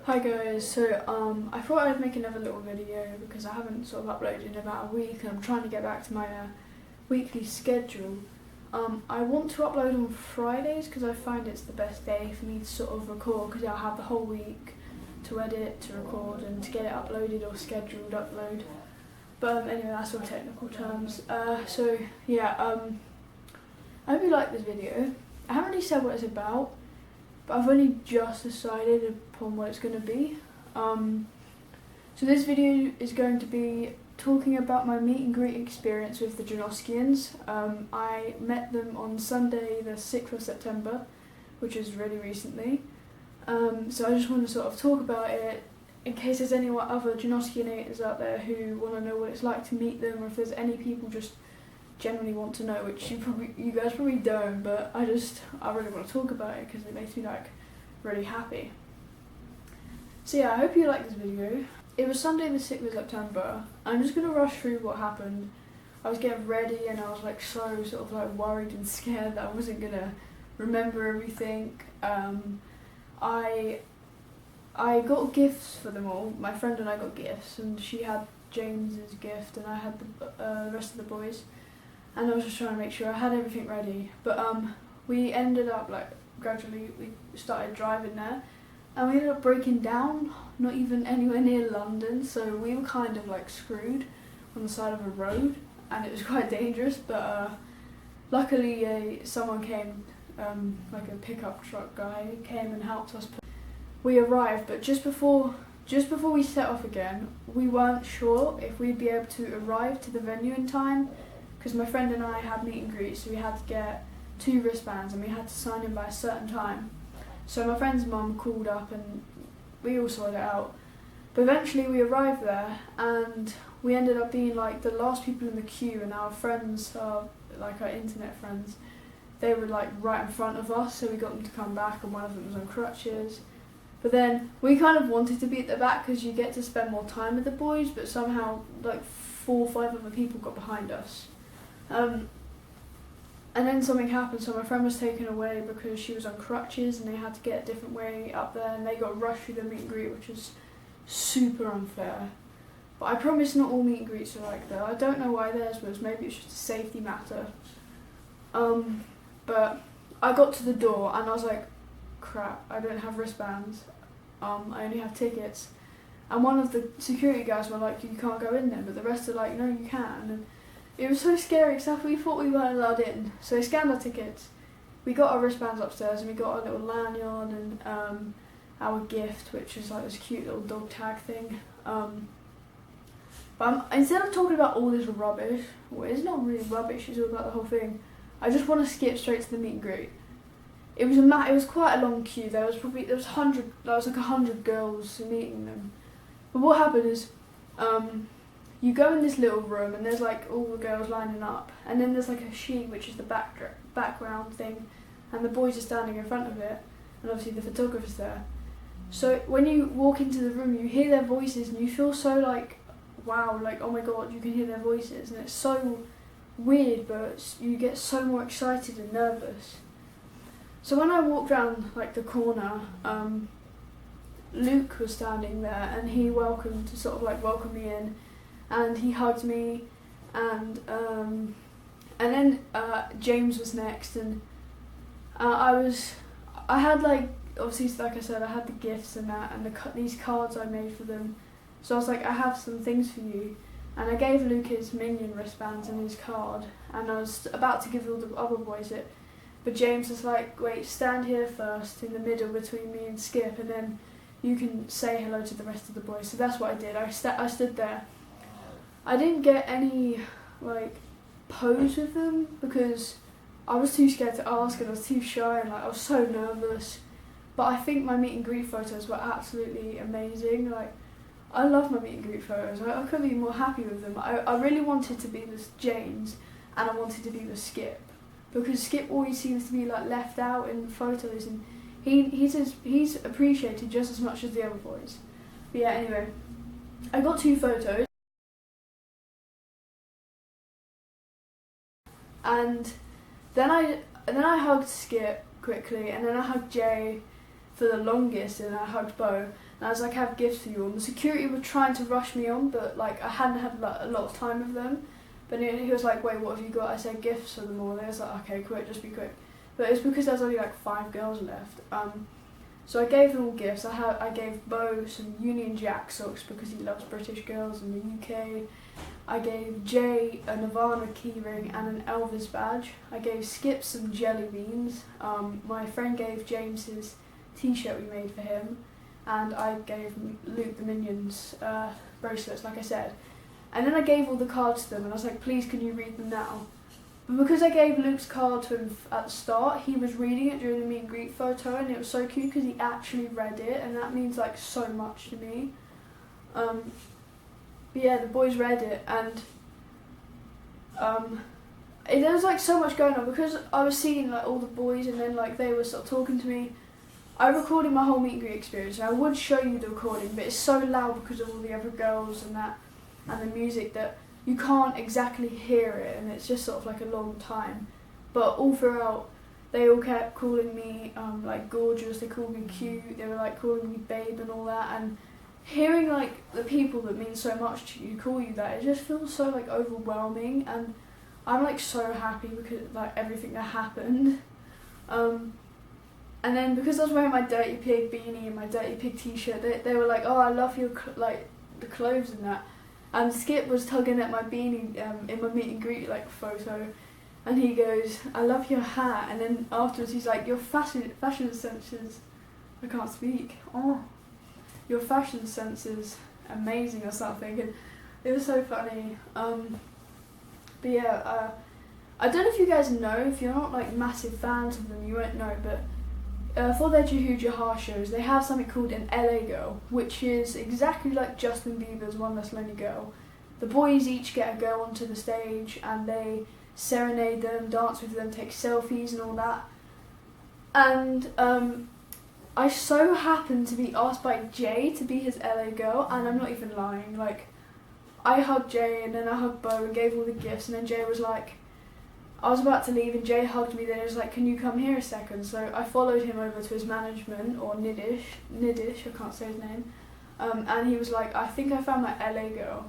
Hi guys, so I thought I'd make another little video because I haven't sort of uploaded in about a week and I'm trying to get back to my weekly schedule. I want to upload on Fridays because I find it's the best day for me to sort of record because I'll have the whole week to edit, to record and to get it uploaded or scheduled upload. But anyway, that's all technical terms. I hope you like this video. I haven't really said what it's about, but I've only just decided upon what it's going to be. So this video is going to be talking about my meet and greet experience with the Janoskians. I met them on Sunday the 6th of September, which is really recently. So I just want to sort of talk about it in case there's any other Janoskianators out there who want to know what it's like to meet them, or if there's any people just generally want to know, which you guys probably don't, but I really want to talk about it because it makes me like really happy. So yeah, I hope you like this video. It was Sunday the 6th of September. I'm just going to rush through what happened. I was getting ready and I was like so sort of like worried and scared that I wasn't going to remember everything. I got gifts for them all. My friend and I got gifts, and she had James's gift and I had the rest of the boys. And I was just trying to make sure I had everything ready. But we ended up like gradually we started driving there, and we ended up breaking down, not even anywhere near London, so we were kind of like screwed on the side of a road, and it was quite dangerous. But luckily someone came, like a pickup truck guy came and helped us. We arrived, but just before we set off again, we weren't sure if we'd be able to arrive to the venue in time, because my friend and I had meet and greet, so we had to get 2 wristbands and we had to sign in by a certain time. So my friend's mum called up and we all sorted it out. But eventually we arrived there and we ended up being like the last people in the queue, and our friends, like our internet friends, they were like right in front of us, so we got them to come back, and one of them was on crutches. But then we kind of wanted to be at the back because you get to spend more time with the boys, but somehow like 4 or 5 other people got behind us. And then something happened, so my friend was taken away because she was on crutches and they had to get a different way up there, and they got rushed through the meet and greet, which was super unfair. But I promise not all meet and greets are like that. I don't know why theirs was, maybe it's just a safety matter. But I got to the door and I was like, crap, I don't have wristbands. I only have tickets. And one of the security guys were like, you can't go in there, but the rest are like, no, you can. And it was so scary because we thought we weren't allowed in. So they scanned our tickets. We got our wristbands upstairs and we got our little lanyard and our gift, which is like this cute little dog tag thing. But instead of talking about all this rubbish, well, it's not really rubbish, it's all about the whole thing. I just want to skip straight to the meet and greet. It was quite a long queue. There was like 100 girls meeting them. But what happened is, you go in this little room and there's like all the girls lining up, and then there's like a sheet which is the background thing, and the boys are standing in front of it, and obviously the photographer's there. So when you walk into the room, you hear their voices and you feel so like, wow, like oh my god, you can hear their voices, and it's so weird, but you get so more excited and nervous. So when I walked round like the corner, Luke was standing there and he welcomed me in. And he hugged me, and then James was next, and I had like, obviously like I said, I had the gifts and that, and these cards I made for them. So I was like, I have some things for you, and I gave Luke his minion wristbands and his card, and I was about to give all the other boys it, but James was like, wait, stand here first in the middle between me and Skip, and then you can say hello to the rest of the boys. So that's what I did. I stood there. I didn't get any like pose with them because I was too scared to ask and I was too shy and like I was so nervous. But I think my meet and greet photos were absolutely amazing. Like I love my meet and greet photos. I couldn't be more happy with them. I really wanted to be with James and I wanted to be with Skip, because Skip always seems to be like left out in photos, and he's appreciated just as much as the other boys. But yeah, anyway, I got 2 photos. And then I hugged Skip quickly, and then I hugged Jay, for the longest, and I hugged Bo, and I was like, I have gifts for you. And the security were trying to rush me on, but like I hadn't had like, a lot of time with them. But he was like, wait, what have you got? I said gifts for them all. They was like, okay, quick, just be quick. But it's because there was only like 5 girls left. So I gave them all gifts. I gave Bo some Union Jack socks because he loves British girls in the UK. I gave Jay a Nirvana keyring and an Elvis badge. I gave Skip some jelly beans. My friend gave James his t-shirt we made for him. And I gave Luke the Minions bracelets, like I said. And then I gave all the cards to them and I was like, please can you read them now? But because I gave Luke's card to him at the start, he was reading it during the meet and greet photo, and it was so cute because he actually read it, and that means like so much to me. But yeah, the boys read it, and there was like so much going on because I was seeing like all the boys, and then like they were sort of talking to me. I recorded my whole meet and greet experience, and I would show you the recording, but it's so loud because of all the other girls and that, and the music that you can't exactly hear it, and it's just sort of like a long time. But all throughout, they all kept calling me like gorgeous, they called me cute, they were like calling me babe and all that, and hearing like the people that mean so much to you call you that, it just feels so like overwhelming, and I'm like so happy because like everything that happened. And then because I was wearing my Dirty Pig beanie and my Dirty Pig t-shirt, they were like, oh, I love your like the clothes and that. And Skip was tugging at my beanie in my meet and greet like photo, and he goes, I love your hat. And then afterwards he's like, your fashion sense is, I can't speak. Oh, your fashion sense is amazing or something, and it was so funny. But yeah, I don't know if you guys know, if you're not like massive fans of them, you won't know, but for their Jahoo shows, they have something called an LA Girl, which is exactly like Justin Bieber's One Less Lonely Girl. The boys each get a girl onto the stage and they serenade them, dance with them, take selfies and all that. And I so happened to be asked by Jay to be his LA Girl, and I'm not even lying. Like, I hugged Jay and then I hugged Bo and gave all the gifts, and then Jay was like, I was about to leave and Jay hugged me, then he was like, can you come here a second? So I followed him over to his management, or Nidish, I can't say his name, and he was like, I think I found my LA Girl.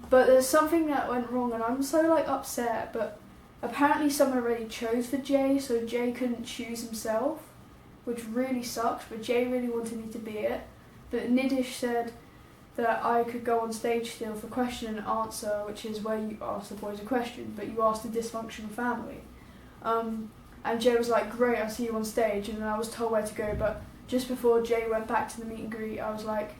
But there's something that went wrong and I'm so like upset, but apparently someone already chose for Jay, so Jay couldn't choose himself, which really sucks, but Jay really wanted me to be it. But Nidish said that I could go on stage still for question and answer, which is where you ask the boys a question, but you ask the dysfunctional family. And Jay was like, great, I'll see you on stage, and then I was told where to go, but just before Jay went back to the meet and greet, I was like,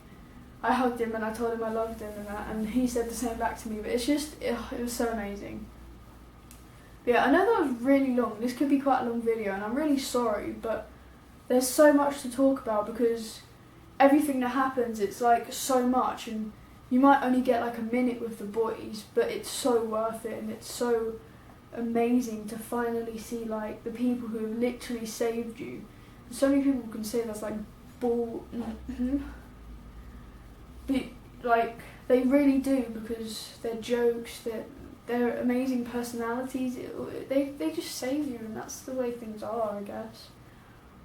I hugged him and I told him I loved him and that, and he said the same back to me, but it's just, it was so amazing. But yeah, I know that was really long, this could be quite a long video, and I'm really sorry, but there's so much to talk about because everything that happens, it's like so much, and you might only get like a minute with the boys, but it's so worth it, and it's so amazing to finally see like the people who have literally saved you. So many people can say that's like bull, but like they really do, because their jokes, their amazing personalities, they just save you, and that's the way things are, I guess.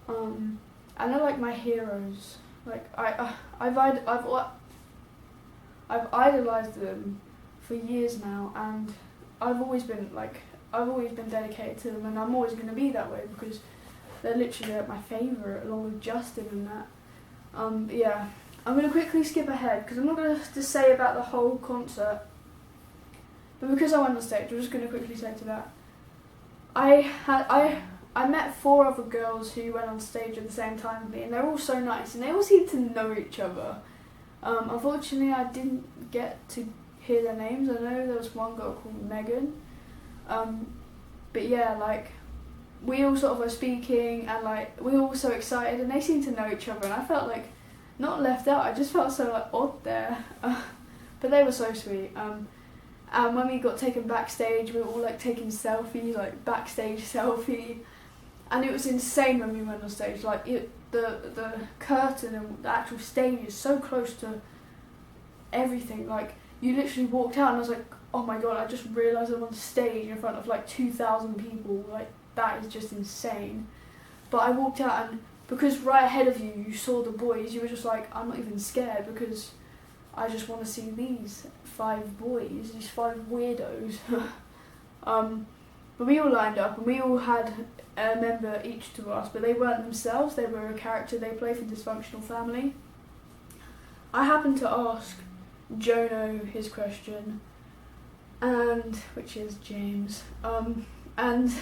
And they're like my heroes. Like I've idolized them for years now, and I've always been dedicated to them, and I'm always going to be that way because they're literally like my favourite, along with Justin and that. But yeah, I'm going to quickly skip ahead because I'm not going to say about the whole concert, but because I went on stage, I'm just going to quickly say to that. I met 4 other girls who went on stage at the same time with me, and they're all so nice, and they all seem to know each other. Unfortunately, I didn't get to hear their names. I know there was one girl called Megan. But yeah, like, we all sort of were speaking, and like, we were all so excited, and they seemed to know each other, and I felt like, not left out, I just felt so like odd there. But they were so sweet. And when we got taken backstage, we were all like taking selfies, like backstage selfie. And it was insane when we went on stage. Like the curtain and the actual stage is so close to everything. Like you literally walked out and I was like, oh my god, I just realised I'm on stage in front of like 2,000 people. Like that is just insane. But I walked out, and because right ahead of you, you saw the boys, you were just like, I'm not even scared because I just want to see these 5 boys, these 5 weirdos. But we all lined up and we all had a member each to us, but they weren't themselves, they were a character they play for Dysfunctional Family. I happened to ask Jono his question, and which is James, and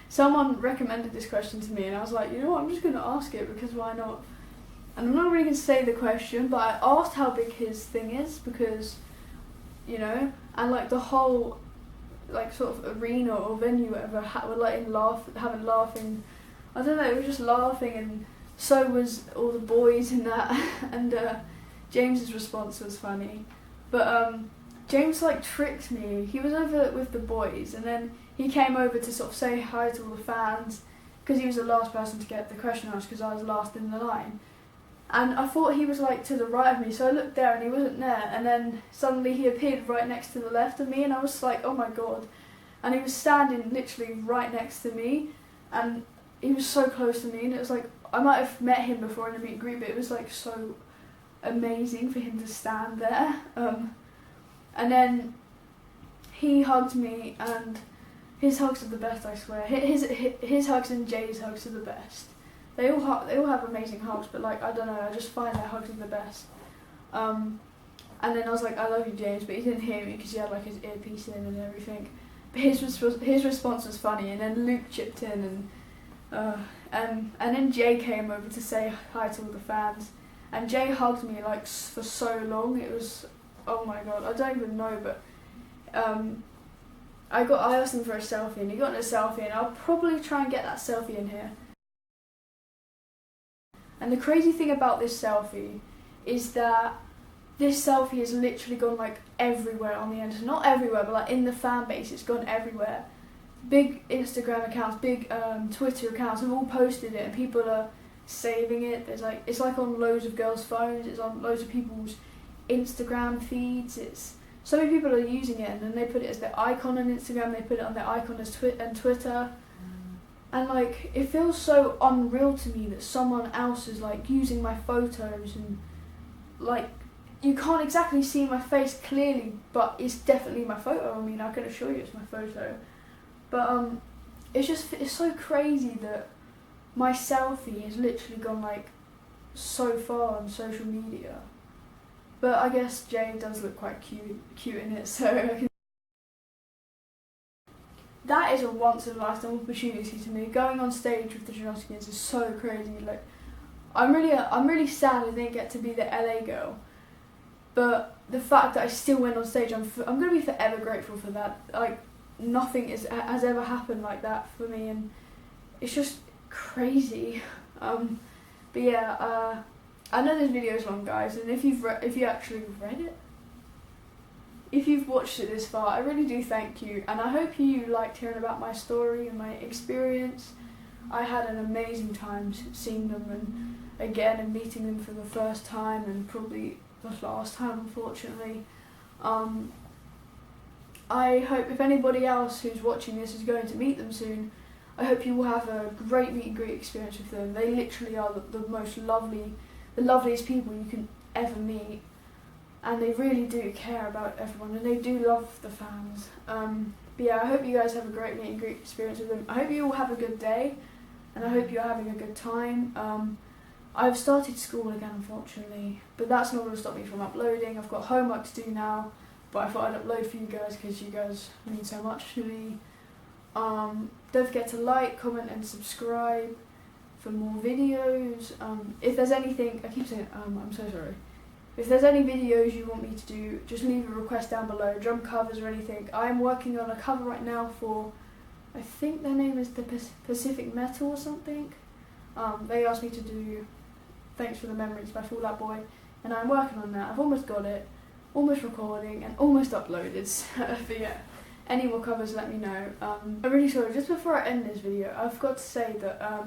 someone recommended this question to me and I was like, you know what, I'm just going to ask it because why not? And I'm not really going to say the question, but I asked how big his thing is because, you know, and like the whole like sort of arena or venue whatever were like having laughing, I don't know, it was just laughing, and so was all the boys in that and James's response was funny, but James like tricked me. He was over with the boys and then he came over to sort of say hi to all the fans because he was the last person to get the question asked because I was last in the line. And I thought he was like to the right of me, so I looked there and he wasn't there, and then suddenly he appeared right next to the left of me and I was like, oh my god. And he was standing literally right next to me and he was so close to me, and it was like, I might have met him before in a meet and greet, but it was like so amazing for him to stand there. And then he hugged me, and his hugs are the best, I swear. His hugs and Jay's hugs are the best. They all have amazing hugs, but like, I don't know, I just find their hugs are the best. And then I was like, I love you, James, but he didn't hear me because he had like his earpiece in and everything. But his response was funny, and then Luke chipped in, and then Jay came over to say hi to all the fans, and Jay hugged me like for so long. It was, oh my god, I don't even know, but I asked him for a selfie and he got in a selfie, and I'll probably try and get that selfie in here. And the crazy thing about this selfie is that this selfie has literally gone like everywhere on the internet. Not everywhere, but like in the fan base, it's gone everywhere. Big Instagram accounts, big Twitter accounts have all posted it, and people are saving it. It's like on loads of girls' phones, it's on loads of people's Instagram feeds. It's so many people are using it, and then they put it as their icon on Instagram, they put it on their icon as Twitter. And like, it feels so unreal to me that someone else is like using my photos, and like, you can't exactly see my face clearly, but it's definitely my photo. I mean, I can assure you it's my photo. But it's so crazy that my selfie has literally gone like so far on social media. But I guess Jay does look quite cute in it, so I can. That is a once in a lifetime opportunity to me. Going on stage with the Janoskians is so crazy. Like, I'm really sad I didn't get to be the LA girl, but the fact that I still went on stage, I'm gonna be forever grateful for that. Like, nothing has ever happened like that for me, and it's just crazy. But yeah, I know this video is long, guys, and if you actually read it, if you've watched it this far, I really do thank you, and I hope you liked hearing about my story and my experience. I had an amazing time seeing them and meeting them for the first time, and probably the last time, unfortunately. I hope if anybody else who's watching this is going to meet them soon, I hope you will have a great meet and greet experience with them. They literally are the most lovely, the loveliest people you can ever meet. And they really do care about everyone, and they do love the fans. But yeah, I hope you guys have a great meet and greet experience with them. I hope you all have a good day, and I hope you're having a good time. I've started school again, unfortunately, but that's not going to stop me from uploading. I've got homework to do now, but I thought I'd upload for you guys because you guys mean so much to me. Don't forget to like, comment and subscribe for more videos. If there's anything, I keep saying I'm so sorry. If there's any videos you want me to do, just leave a request down below, drum covers or anything. I'm working on a cover right now for, I think their name is the Pacific Metal or something. They asked me to do Thanks for the Memories by Fall Out Boy, and I'm working on that. I've almost got it, almost recording and almost uploaded. But yeah, any more covers let me know. I'm really sorry, just before I end this video, I forgot to say that, I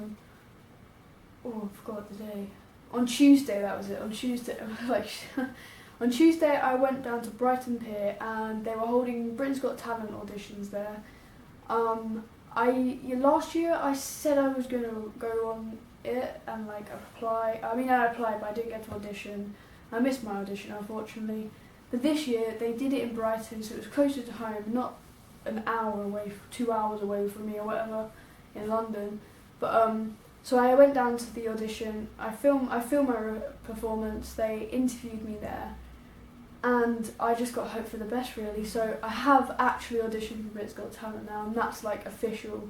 forgot the day. On Tuesday, that was it, on Tuesday, on Tuesday I went down to Brighton Pier and they were holding Britain's Got Talent auditions there. Last year I said I was going to go on it and like apply. I mean, I applied, but I didn't get to audition. I missed my audition, unfortunately. But this year they did it in Brighton, so it was closer to home, not an hour away, 2 hours away from me or whatever in London. But so I went down to the audition. I filmed my performance. They interviewed me there, and I just got hope for the best, really. So I have actually auditioned for Britain's Got Talent now, and that's like official.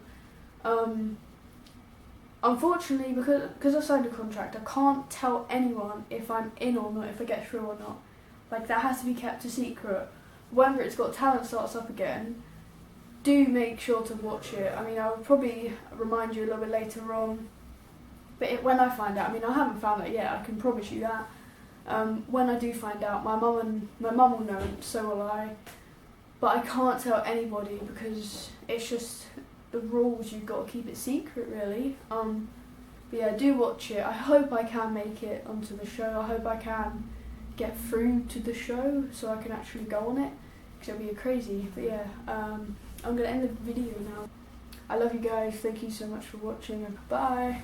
Unfortunately, because I signed a contract, I can't tell anyone if I'm in or not, if I get through or not. Like, that has to be kept a secret. When Britain's Got Talent starts up again, do make sure to watch it. I mean, I'll probably remind you a little bit later on. But when I find out, I mean, I haven't found out yet, I can promise you that. When I do find out, my mum will know, and so will I. But I can't tell anybody because it's just the rules. You've got to keep it secret, really. But yeah, do watch it. I hope I can make it onto the show. I hope I can get through to the show so I can actually go on it, because it'll be crazy. But yeah, I'm going to end the video now. I love you guys. Thank you so much for watching, and bye.